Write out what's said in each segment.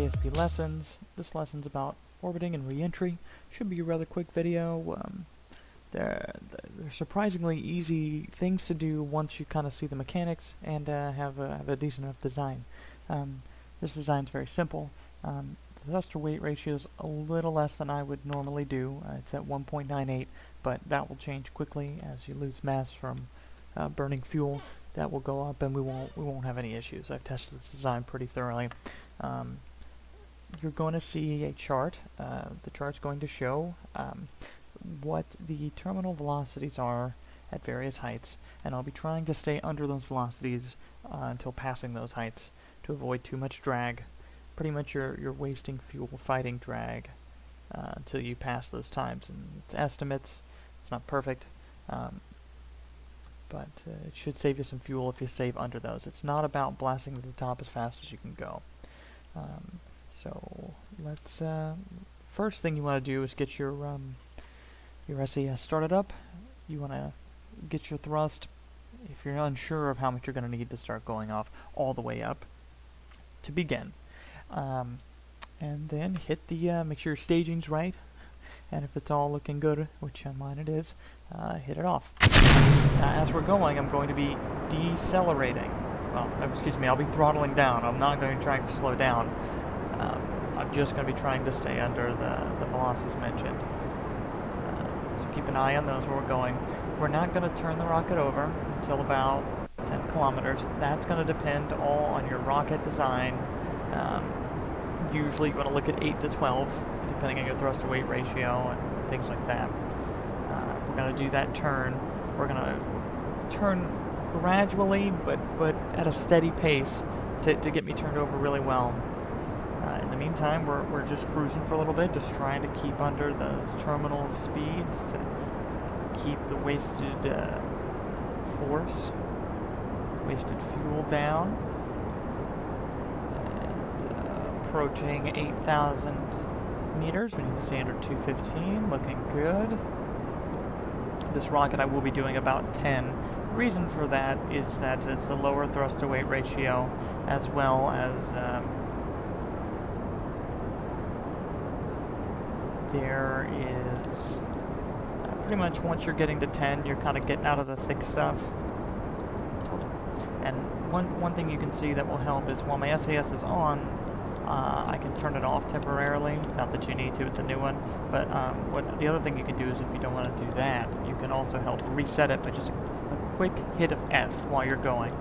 KSP lessons. This lesson's about orbiting and reentry. Should be a rather quick video. They're surprisingly easy things to do once you kind of see the mechanics and have a decent enough design. This design's very simple. The thruster weight ratio is a little less than I would normally do. It's at 1.98, but that will change quickly as you lose mass from burning fuel. That will go up, and we won't have any issues. I've tested this design pretty thoroughly. You're going to see a chart. The chart's going to show what the terminal velocities are at various heights, and I'll be trying to stay under those velocities until passing those heights to avoid too much drag. Pretty much you're wasting fuel fighting drag until you pass those times, and it's estimates. It's not perfect, but it should save you some fuel if you save under those. It's not about blasting to the top as fast as you can go. So let's first thing you want to do is get your SAS started up. You want to get your thrust, if you're unsure of how much you're going to need to start going off, all the way up to begin. And then hit the, make sure your staging's right, and if it's all looking good, which on mine it is, hit it off. As we're going, I'm going to be decelerating. Well, excuse me, I'll be throttling down. I'm not going to try to slow down. I'm just going to be trying to stay under the velocities mentioned. So keep an eye on those where we're going. We're not going to turn the rocket over until about 10 kilometers. That's going to depend all on your rocket design. Usually you want to look at 8 to 12, depending on your thrust to weight ratio and things like that. We're going to do that turn. We're going to turn gradually, but at a steady pace to get me turned over really well. In the meantime, we're just cruising for a little bit, just trying to keep under those terminal speeds to keep the wasted wasted fuel down. And approaching 8,000 meters. We need to stay under 215. Looking good. This rocket I will be doing about 10. The reason for that is that it's a lower thrust to weight ratio, as well as there is pretty much once you're getting to 10, you're kind of getting out of the thick stuff. And one thing you can see that will help is while my SAS is on, I can turn it off temporarily. Not that you need to with the new one, but the other thing you can do is if you don't want to do that, you can also help reset it by just a quick hit of F while you're going.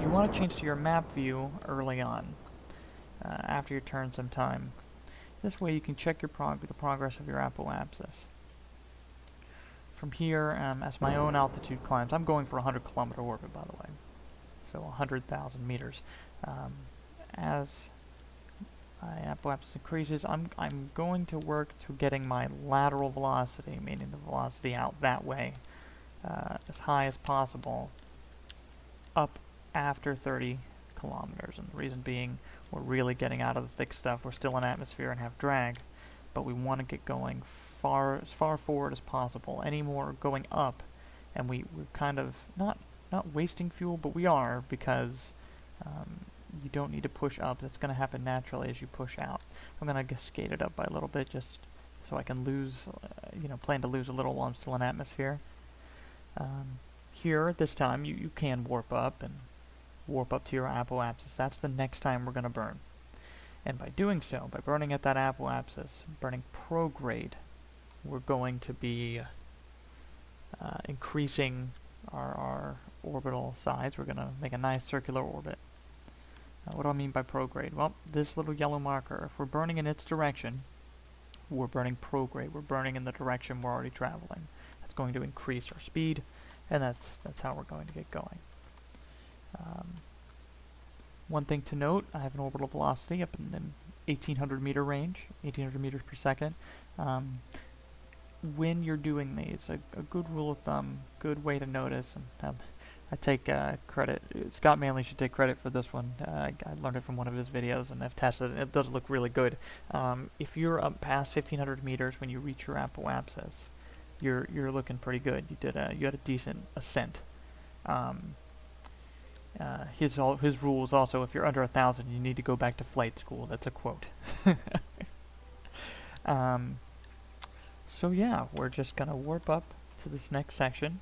You want to change to your map view early on, after your turn sometime. This way you can check your the progress of your apoapsis. From here, as my own altitude climbs, I'm going for a 100-kilometer orbit, by the way, so 100,000 meters. As my apoapsis increases, I'm going to work to getting my lateral velocity, meaning the velocity out that way, as high as possible, up after 30 kilometers. And the reason being, we're really getting out of the thick stuff. We're still in atmosphere and have drag, but we want to get going as far forward as possible. Any more going up, and we're kind of not wasting fuel, but we are, because you don't need to push up. That's going to happen naturally as you push out. I'm going to skate it up by a little bit just so I can lose, plan to lose a little while I'm still in atmosphere. Here, this time, you can warp up and warp up to your apoapsis. That's the next time we're going to burn. And by doing so, by burning at that apoapsis, burning prograde, we're going to be increasing our orbital size. We're going to make a nice circular orbit. What do I mean by prograde? Well, this little yellow marker, if we're burning in its direction, we're burning prograde. We're burning in the direction we're already traveling. That's going to increase our speed, and that's how we're going to get going. One thing to note, I have an orbital velocity up in the 1,800 meter range, 1,800 meters per second. When you're doing these, a good rule of thumb, good way to notice, and I take credit, Scott Manley should take credit for this one. I learned it from one of his videos and I've tested it. It does look really good. If you're up past 1,500 meters when you reach your apoapsis, you're looking pretty good. You had a decent ascent. His rule is also, if you're under 1,000, you need to go back to flight school. That's a quote. So yeah, we're just gonna warp up to this next section.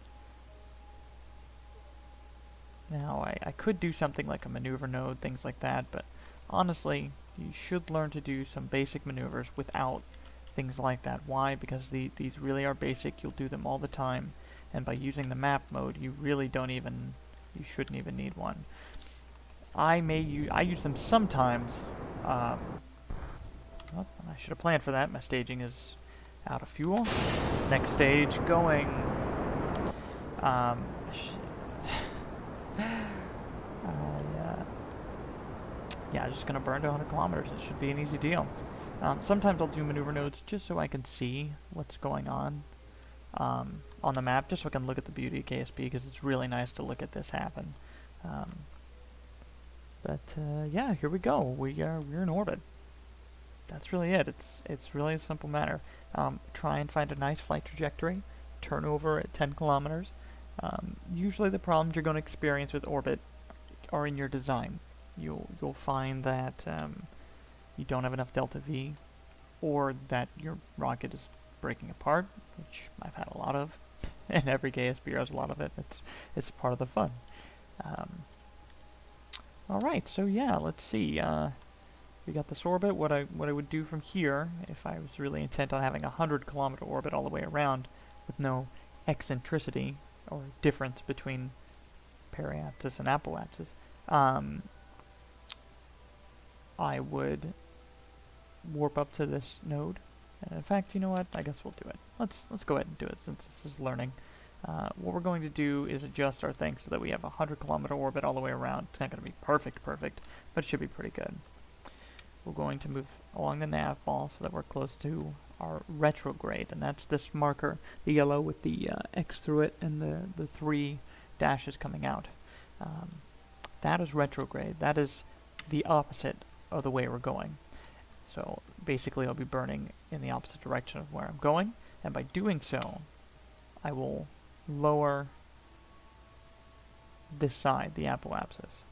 Now, I could do something like a maneuver node, things like that, but honestly, you should learn to do some basic maneuvers without things like that. Why? Because these really are basic, you'll do them all the time, and by using the map mode, you really you shouldn't even need one. I use them sometimes. Well, I should have planned for that. My staging is out of fuel. Next stage going. Yeah, just gonna burn to 100 kilometers. It should be an easy deal. Sometimes I'll do maneuver nodes just so I can see what's going on the map, just so I can look at the beauty of KSP, because it's really nice to look at this happen. Yeah, here we go. We're in orbit. That's really it. It's really a simple matter. Try and find a nice flight trajectory. Turn over at 10 kilometers. Usually the problems you're going to experience with orbit are in your design. You'll find that you don't have enough delta V, or that your rocket is breaking apart, which I've had a lot of, and every KSP has a lot of it. It's part of the fun. Alright, so yeah, let's see. We got this orbit. What I would do from here, if I was really intent on having a 100-kilometer orbit all the way around with no eccentricity or difference between periapsis and apoapsis, I would warp up to this node. And in fact, you know what? I guess we'll do it. Let's go ahead and do it, since this is learning. What we're going to do is adjust our thing so that we have a 100-kilometer orbit all the way around. It's not going to be perfect, but it should be pretty good. We're going to move along the nav ball so that we're close to our retrograde, and that's this marker, the yellow with the X through it and the 3 dashes coming out. That is retrograde. That is the opposite of the way we're going. So basically I'll be burning in the opposite direction of where I'm going, and by doing so I will lower this side, the apoapsis.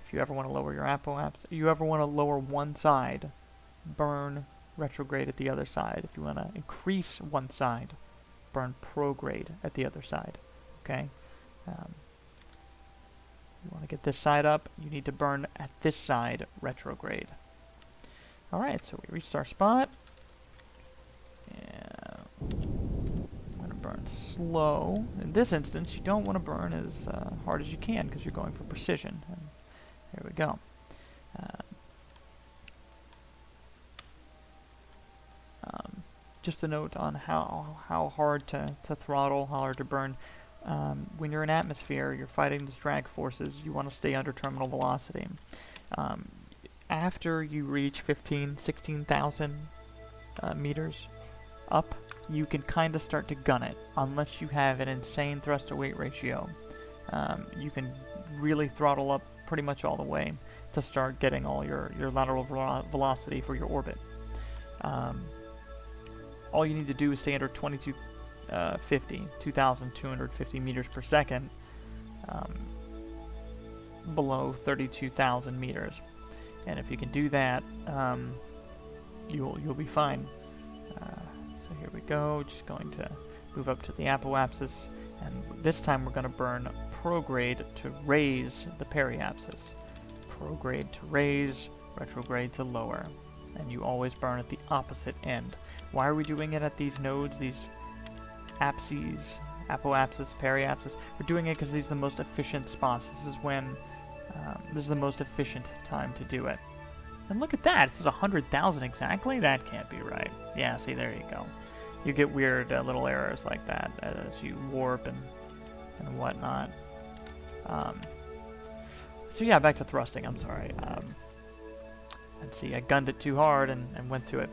If you ever want to lower your apoapsis, you ever want to lower one side, burn retrograde at the other side. If you want to increase one side, burn prograde at the other side. Okay? You want to get this side up, you need to burn at this side retrograde. Alright, so we reached our spot. And I'm going to burn slow. In this instance, you don't want to burn as hard as you can, because you're going for precision. And there we go. Just a note on how hard to throttle, how hard to burn. When you're in atmosphere, you're fighting these drag forces, you want to stay under terminal velocity. After you reach 16,000 meters up, you can kind of start to gun it, unless you have an insane thrust-to-weight ratio. You can really throttle up pretty much all the way to start getting all your lateral velocity for your orbit. All you need to do is stay under 2,250 meters per second, below 32,000 meters. And if you can do that, you'll be fine. So here we go, just going to move up to the apoapsis, and this time we're going to burn prograde to raise the periapsis. Prograde to raise, retrograde to lower. And you always burn at the opposite end. Why are we doing it at these nodes, these apses, apoapsis, periapsis? We're doing it because these are the most efficient spots. This is when, this is the most efficient time to do it. And look at that, this is 100,000 exactly? That can't be right. Yeah, see, there you go. You get weird little errors like that as you warp and whatnot. So yeah, back to thrusting, I'm sorry. Let's see, I gunned it too hard and went to it.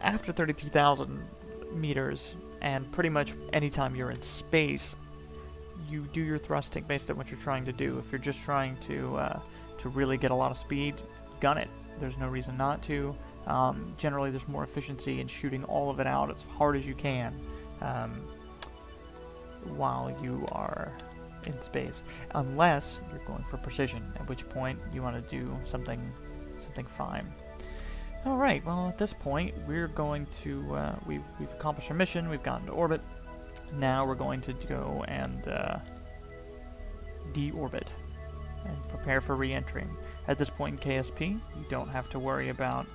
After 32,000 meters, and pretty much anytime you're in space, you do your thrusting based on what you're trying to do. If you're just trying to really get a lot of speed, gun it. There's no reason not to. Generally, there's more efficiency in shooting all of it out as hard as you can while you are in space, unless you're going for precision, at which point you want to do something fine. Alright, well at this point we're going to, we've accomplished our mission, we've gotten to orbit. Now we're going to go and deorbit and prepare for re-entry. At this point in KSP, you don't have to worry about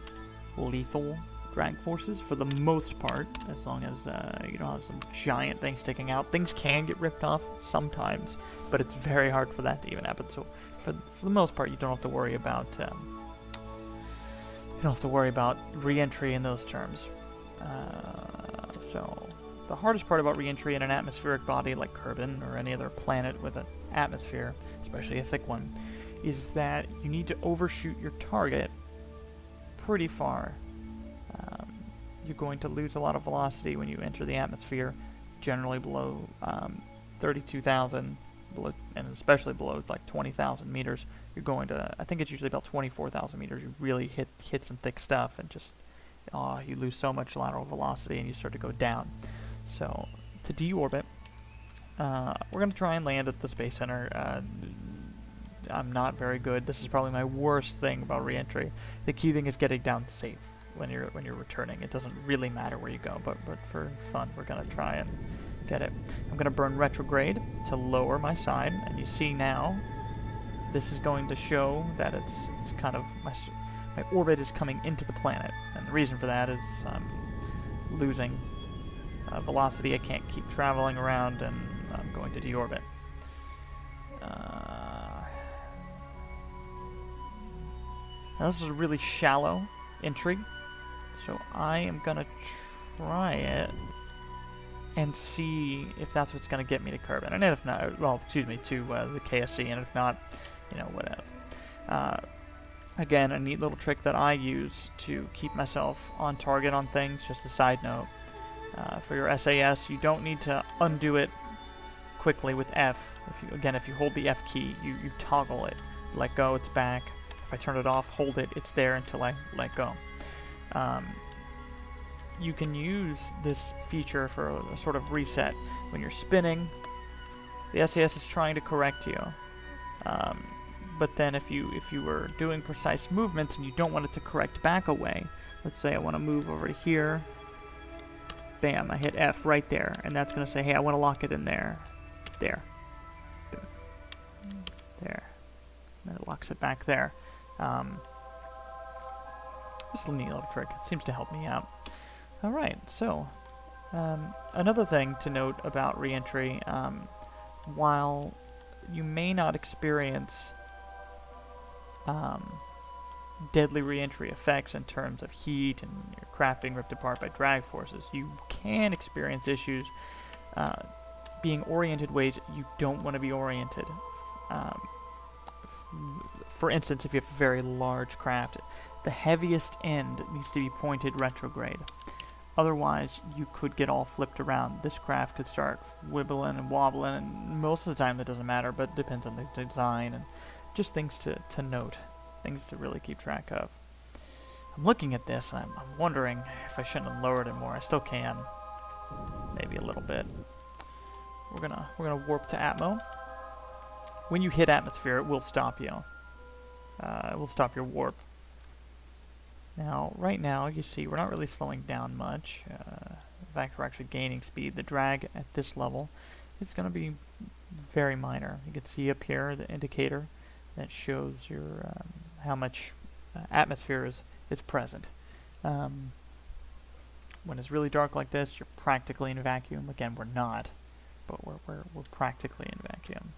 lethal drag forces for the most part, as long as you don't have some giant thing sticking out. Things can get ripped off sometimes, but it's very hard for that to even happen. So for the most part, you don't have to worry about re-entry in those terms. So the hardest part about re-entry in an atmospheric body like Kerbin or any other planet with an atmosphere, especially a thick one, is that you need to overshoot your target pretty far. You're going to lose a lot of velocity when you enter the atmosphere, generally below 32,000, and especially below like 20,000 meters. You're going to, I think it's usually about 24,000 meters. You really hit some thick stuff, and just you lose so much lateral velocity, and you start to go down. So to deorbit, we're going to try and land at the Space Center. I'm not very good. This is probably my worst thing about re-entry. The key thing is getting down safe when you're returning. It doesn't really matter where you go, but for fun, we're going to try and get it. I'm going to burn retrograde to lower my side, and you see now this is going to show that it's kind of my orbit is coming into the planet, and the reason for that is I'm losing velocity. I can't keep traveling around, and I'm going to deorbit. Now this is a really shallow entry, so I am gonna try it and see if that's what's gonna get me to Kerbin, and if not, well, excuse me, to the KSC, and if not, you know, whatever. Again, a neat little trick that I use to keep myself on target on things, just a side note. For your SAS, you don't need to undo it quickly with F. If you hold the F key, you toggle it. Let go, it's back. If I turn it off, hold it, it's there until I let go. You can use this feature for a sort of reset. When you're spinning, the SAS is trying to correct you. But then if you were doing precise movements and you don't want it to correct back away, let's say I want to move over to here, bam, I hit F right there, and that's going to say, hey, I want to lock it in there. There. There. And it locks it back there. Just a neat little trick. It seems to help me out. Alright, so another thing to note about re-entry, while you may not experience deadly re-entry effects in terms of heat and your craft being ripped apart by drag forces, you can experience issues being oriented ways you don't want to be oriented. For instance, if you have a very large craft, the heaviest end needs to be pointed retrograde. Otherwise, you could get all flipped around. This craft could start wibbling and wobbling, and most of the time that doesn't matter, but it depends on the design and just things to note, things to really keep track of. I'm looking at this, and I'm wondering if I shouldn't have lowered it more. I still can, maybe a little bit. We're gonna warp to Atmo. When you hit atmosphere, it will stop you. It will stop your warp. Now, right now, you see, we're not really slowing down much. In fact, we're actually gaining speed. The drag at this level is going to be very minor. You can see up here the indicator that shows your how much atmosphere is present. When it's really dark like this, you're practically in vacuum. Again, we're not, but we're practically in vacuum.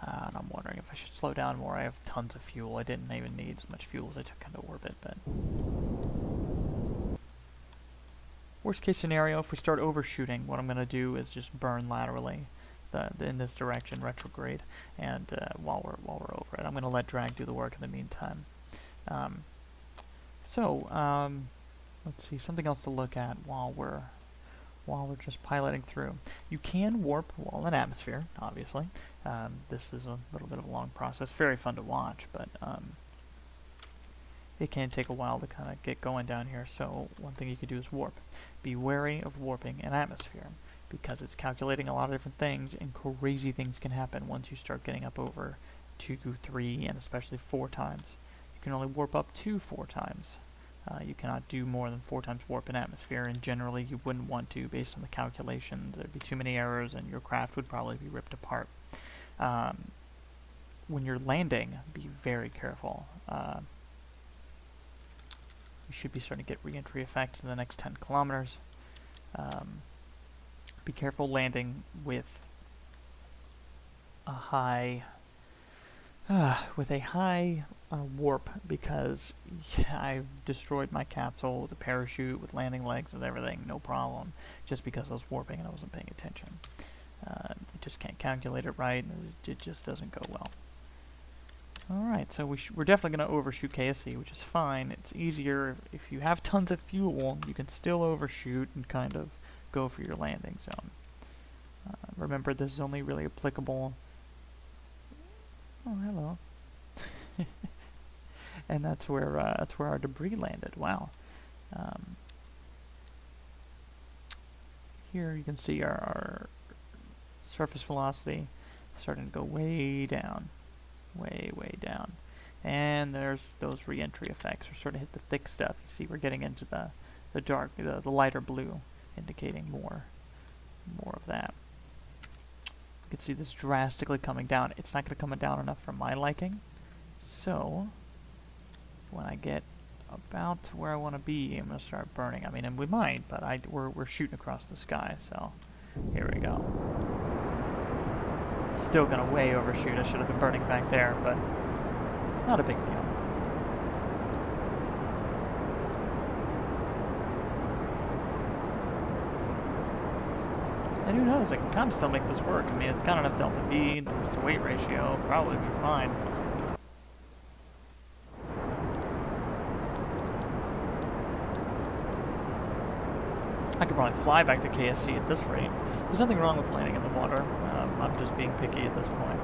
And I'm wondering if I should slow down more. I have tons of fuel. I didn't even need as much fuel as I took into orbit, but worst case scenario, if we start overshooting, what I'm going to do is just burn laterally in this direction, retrograde, and while we're over it, I'm going to let drag do the work in the meantime. Let's see, something else to look at while we're just piloting through. You can warp while in atmosphere, obviously. This is a little bit of a long process. Very fun to watch, but it can take a while to kind of get going down here. So one thing you could do is warp. Be wary of warping in atmosphere. because it's calculating a lot of different things, and crazy things can happen once you start getting up over 2, 3, and especially 4 times. You can only warp up to 4 times. You cannot do more than 4 times warp in atmosphere, and generally you wouldn't want to based on the calculations. There'd be too many errors and your craft would probably be ripped apart. When you're landing, be very careful. You should be starting to get reentry effects in the next 10 kilometers. Be careful landing with a high warp, because I've destroyed my capsule with a parachute, with landing legs, with everything, no problem, just because I was warping and I wasn't paying attention. You just can't calculate it right, and it just doesn't go well. Alright, so we're definitely going to overshoot KSC, which is fine. It's easier if you have tons of fuel, you can still overshoot and kind of go for your landing zone. Remember, this is only really applicable... Oh, hello. And that's where our debris landed. Wow. Here you can see our surface velocity starting to go way down. Way down. And there's those reentry effects. We're starting to hit the thick stuff. You see, we're getting into the dark, the lighter blue, indicating more of that. You can see this drastically coming down. It's not going to come down enough for my liking. So, when I get about to where I want to be, I'm going to start burning. I mean, and we might, but we're shooting across the sky, so here we go. Still going to way overshoot. I should have been burning back there, but not a big deal. And who knows, I can kind of still make this work. I mean, it's got enough delta V, there's the weight ratio, probably be fine. I could probably fly back to KSC at this rate. There's nothing wrong with landing in the water. I'm just being picky at this point.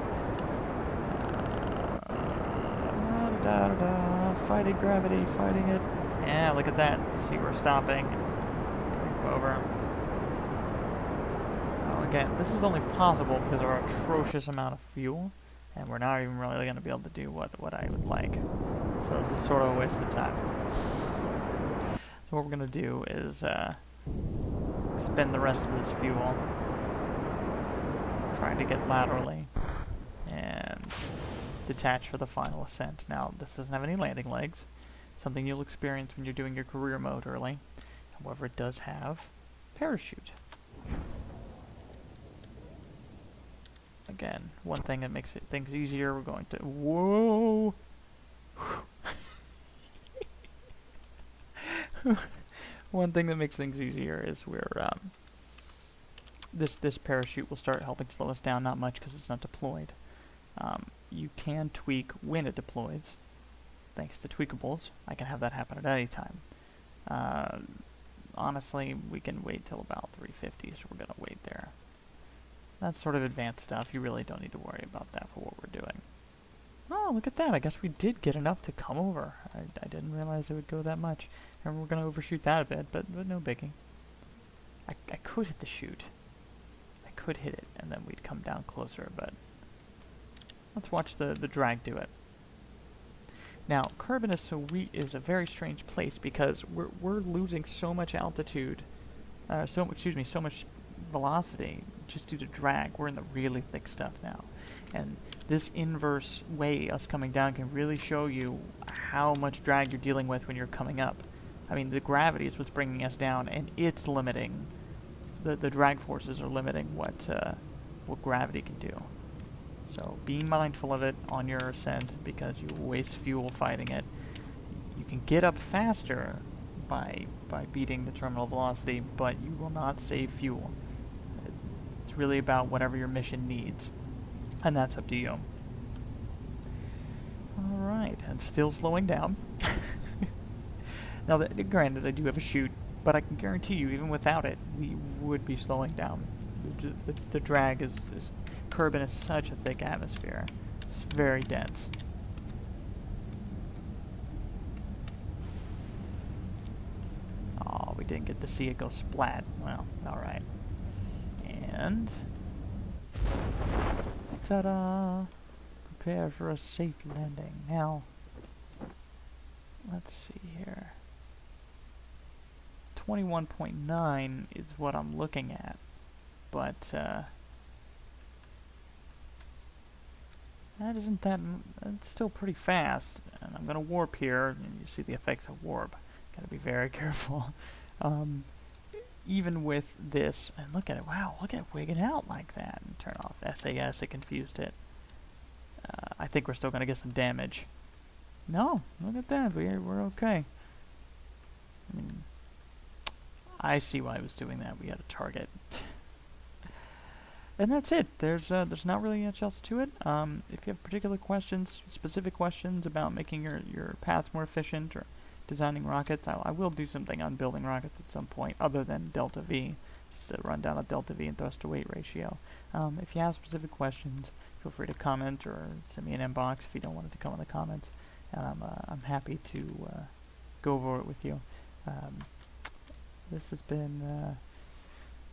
Fighting gravity, fighting it. Yeah, look at that. You see, we're stopping. Creep over. Again, this is only possible because of our atrocious amount of fuel, and we're not even really going to be able to do what I would like. So this is sort of a waste of time. So what we're going to do is spend the rest of this fuel trying to get laterally and detach for the final ascent. Now, this doesn't have any landing legs, something you'll experience when you're doing your career mode early. However, it does have parachute. Again, one thing that makes things easier, we're going to... Whoa! One thing that makes things easier is we're... This parachute will start helping slow us down, not much because it's not deployed. You can tweak when it deploys, thanks to tweakables. I can have that happen at any time. Honestly, we can wait till about 350, so we're going to wait there. That's sort of advanced stuff. You really don't need to worry about that for what we're doing. Oh, look at that. I guess we did get enough to come over. I didn't realize it would go that much. And we're going to overshoot that a bit, but no biggie. I could hit the chute. I could hit it, and then we'd come down closer, but... Let's watch the drag do it. Now, Kerbin is a very strange place because we're losing so much altitude, so much velocity just due to drag. We're in the really thick stuff now, and this inverse way us coming down can really show you how much drag you're dealing with when you're coming up. I mean, the gravity is what's bringing us down, and it's limiting. The drag forces are limiting what gravity can do. So be mindful of it on your ascent because you waste fuel fighting it. You can get up faster by beating the terminal velocity, but you will not save fuel. It's really about whatever your mission needs, and that's up to you. Alright, and still slowing down. Now, granted, I do have a chute, but I can guarantee you, even without it, we would be slowing down. The drag is Kerbin is such a thick atmosphere. It's very dense. Oh, we didn't get to see it go splat. Well, alright. And ta-da! Prepare for a safe landing. Now, let's see here. 21.9 is what I'm looking at, but that isn't that. It's still pretty fast, and I'm gonna warp here. And you see the effects of warp. Gotta be very careful. Even with this, and look at it. Wow, look at it wigging out like that. And turn off SAS. It confused it. I think we're still gonna get some damage. No, look at that. We're okay. I mean, I see why I was doing that. We had a target. And that's it. There's not really much else to it. If you have particular questions, specific questions about making your paths more efficient or designing rockets, I will do something on building rockets at some point other than delta V, just to run down a delta V and thrust to weight ratio. If you have specific questions, feel free to comment or send me an inbox if you don't want it to come in the comments, and I'm happy to go over it with you. This has been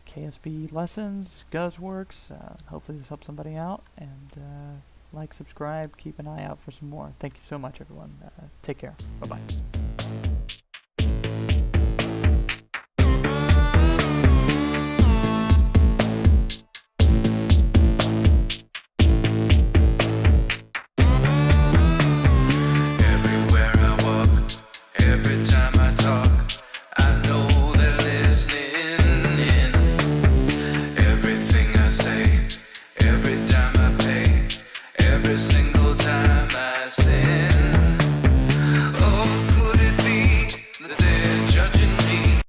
KSP Lessons, Guzworks. Hopefully this helps somebody out, and like, subscribe, keep an eye out for some more. Thank you so much, everyone. Take care. Bye-bye.